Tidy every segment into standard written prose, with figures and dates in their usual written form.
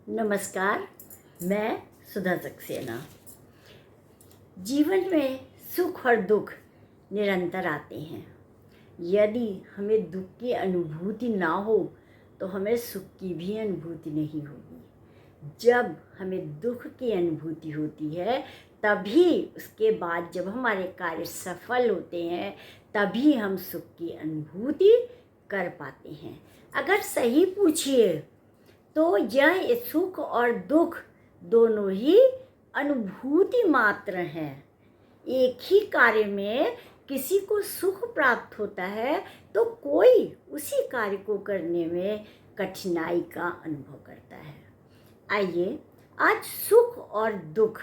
नमस्कार। मैं सुधा सक्सेना। जीवन में सुख और दुख निरंतर आते हैं। यदि हमें दुख की अनुभूति ना हो तो हमें सुख की भी अनुभूति नहीं होगी। जब हमें दुख की अनुभूति होती है तभी उसके बाद जब हमारे कार्य सफल होते हैं तभी हम सुख की अनुभूति कर पाते हैं। अगर सही पूछिए तो यह सुख और दुख दोनों ही अनुभूति मात्र हैं। एक ही कार्य में किसी को सुख प्राप्त होता है तो कोई उसी कार्य को करने में कठिनाई का अनुभव करता है। आइए आज सुख और दुख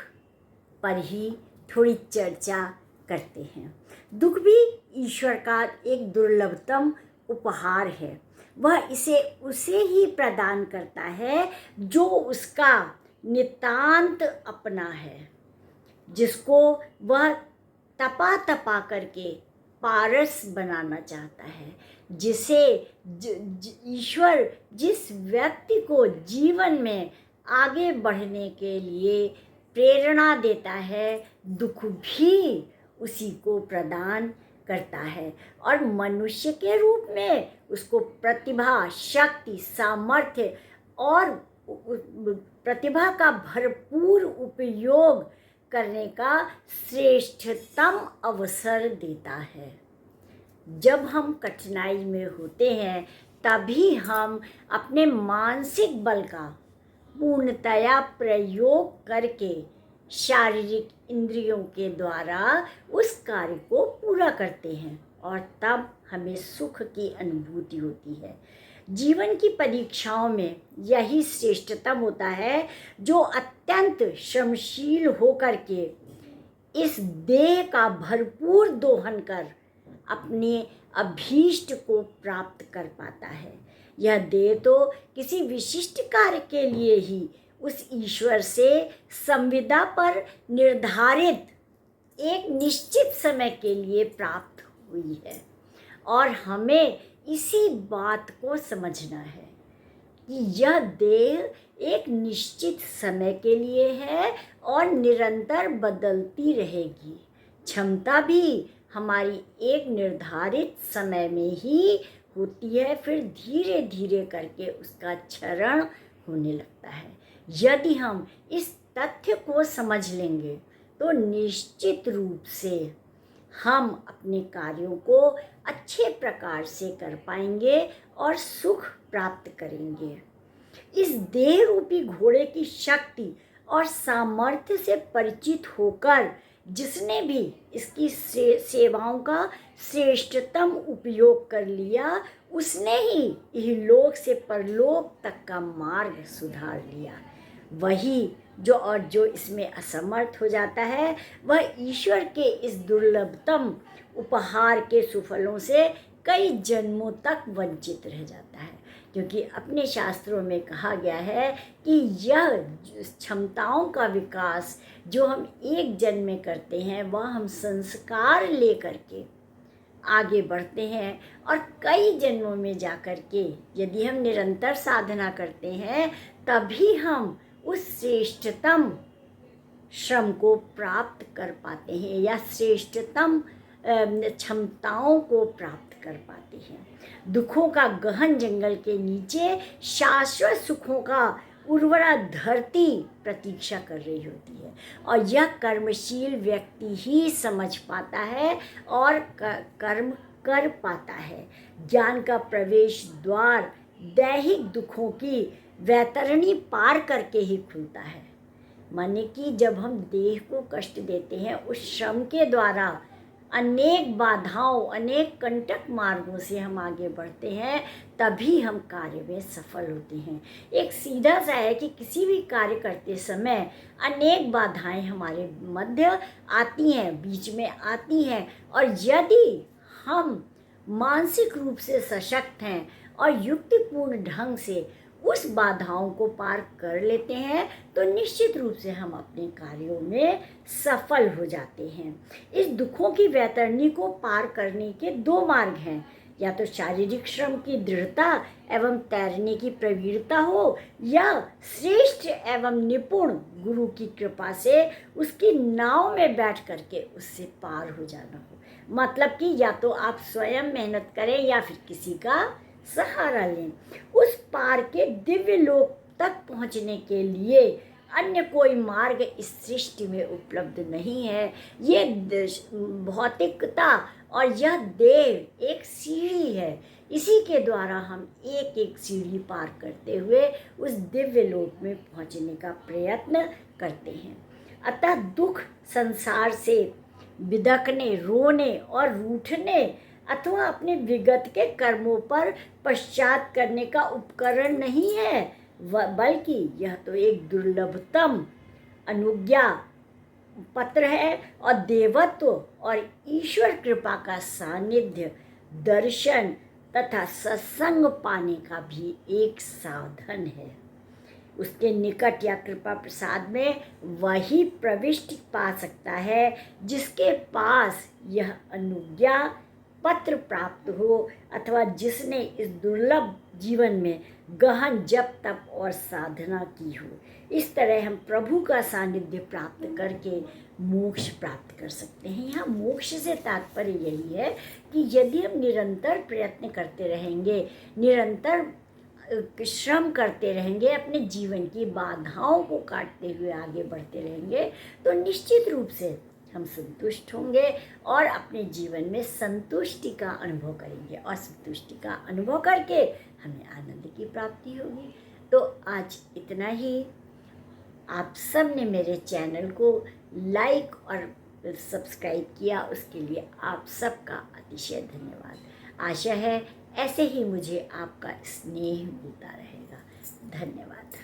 पर ही थोड़ी चर्चा करते हैं। दुख भी ईश्वर का एक दुर्लभतम उपहार है। वह इसे उसे ही प्रदान करता है जो उसका नितांत अपना है, जिसको वह तपा तपा करके पारस बनाना चाहता है, जिसे ईश्वर जिस व्यक्ति को जीवन में आगे बढ़ने के लिए प्रेरणा देता है, दुख भी उसी को प्रदान करता है और मनुष्य के रूप में उसको प्रतिभा, शक्ति, सामर्थ्य और प्रतिभा का भरपूर उपयोग करने का श्रेष्ठतम अवसर देता है। जब हम कठिनाई में होते हैं तभी हम अपने मानसिक बल का पूर्णतया प्रयोग करके शारीरिक इंद्रियों के द्वारा उस कार्य को पूरा करते हैं और तब हमें सुख की अनुभूति होती है। जीवन की परीक्षाओं में यही श्रेष्ठतम होता है जो अत्यंत श्रमशील होकर के इस देह का भरपूर दोहन कर अपने अभीष्ट को प्राप्त कर पाता है। यह देह तो किसी विशिष्ट कार्य के लिए ही उस ईश्वर से संविदा पर निर्धारित एक निश्चित समय के लिए प्राप्त हुई है और हमें इसी बात को समझना है कि यह देह एक निश्चित समय के लिए है और निरंतर बदलती रहेगी। क्षमता भी हमारी एक निर्धारित समय में ही होती है, फिर धीरे धीरे करके उसका क्षरण होने लगता है। यदि हम इस तथ्य को समझ लेंगे तो निश्चित रूप से हम अपने कार्यों को अच्छे प्रकार से कर पाएंगे और सुख प्राप्त करेंगे। इस देह रूपी घोड़े की शक्ति और सामर्थ्य से परिचित होकर जिसने भी इसकी सेवाओं का श्रेष्ठतम उपयोग कर लिया उसने ही इहलोक से परलोक तक का मार्ग सुधार लिया। वही जो इसमें असमर्थ हो जाता है वह ईश्वर के इस दुर्लभतम उपहार के सुफलों से कई जन्मों तक वंचित रह जाता है, क्योंकि अपने शास्त्रों में कहा गया है कि यह क्षमताओं का विकास जो हम एक जन्म में करते हैं वह हम संस्कार लेकर के आगे बढ़ते हैं और कई जन्मों में जाकर के यदि हम निरंतर साधना करते हैं तभी हम उस श्रेष्ठतम श्रम को प्राप्त कर पाते हैं या श्रेष्ठतम क्षमताओं को प्राप्त कर पाते हैं। दुखों का गहन जंगल के नीचे शाश्वत सुखों का उर्वरा धरती प्रतीक्षा कर रही होती है और यह कर्मशील व्यक्ति ही समझ पाता है और कर्म कर पाता है। ज्ञान का प्रवेश द्वार दैहिक दुखों की वैतरणी पार करके ही खुलता है। माने कि जब हम देह को कष्ट देते हैं उस श्रम के द्वारा अनेक बाधाओं, अनेक कंटक मार्गों से हम आगे बढ़ते हैं तभी हम कार्य में सफल होते हैं। एक सीधा सा है कि किसी भी कार्य करते समय अनेक बाधाएं हमारे मध्य आती हैं, बीच में आती हैं और यदि हम मानसिक रूप से सशक्त हैं और युक्तिपूर्ण ढंग से उस बाधाओं को पार कर लेते हैं तो निश्चित रूप से हम अपने कार्यों में सफल हो जाते हैं। इस दुखों की वैतरणी को पार करने के दो मार्ग हैं। या तो शारीरिक श्रम की दृढ़ता एवं तैरने की प्रवीणता हो, या श्रेष्ठ एवं निपुण गुरु की कृपा से उसकी नाव में बैठ करके उससे पार हो जाना हो। मतलब कि या तो आप स्वयं मेहनत करें या फिर किसी का सहारा लें। उस पार के दिव्य लोक तक पहुंचने के लिए अन्य कोई मार्ग इस सृष्टि में उपलब्ध नहीं है। ये भौतिकता और यह देह एक सीढ़ी है, इसी के द्वारा हम एक एक सीढ़ी पार करते हुए उस दिव्य लोक में पहुंचने का प्रयत्न करते हैं। अतः दुख संसार से बिदकने, रोने और रूठने अथवा अपने विगत के कर्मों पर पश्चात करने का उपकरण नहीं है, बल्कि यह तो एक दुर्लभतम अनुज्ञा पत्र है और देवत्व और ईश्वर कृपा का सानिध्य, दर्शन तथा सत्संग पाने का भी एक साधन है। उसके निकट या कृपा प्रसाद में वही प्रविष्टि पा सकता है जिसके पास यह अनुज्ञा पत्र प्राप्त हो अथवा जिसने इस दुर्लभ जीवन में गहन जप तप और साधना की हो। इस तरह हम प्रभु का सानिध्य प्राप्त करके मोक्ष प्राप्त कर सकते हैं। यहाँ मोक्ष से तात्पर्य यही है कि यदि हम निरंतर प्रयत्न करते रहेंगे, निरंतर श्रम करते रहेंगे, अपने जीवन की बाधाओं को काटते हुए आगे बढ़ते रहेंगे, तो निश्चित रूप से हम संतुष्ट होंगे और अपने जीवन में संतुष्टि का अनुभव करेंगे, और संतुष्टि का अनुभव करके हमें आनंद की प्राप्ति होगी। तो आज इतना ही। आप सब ने मेरे चैनल को लाइक और सब्सक्राइब किया, उसके लिए आप सबका अतिशय धन्यवाद। आशा है ऐसे ही मुझे आपका स्नेह मिलता रहेगा। धन्यवाद।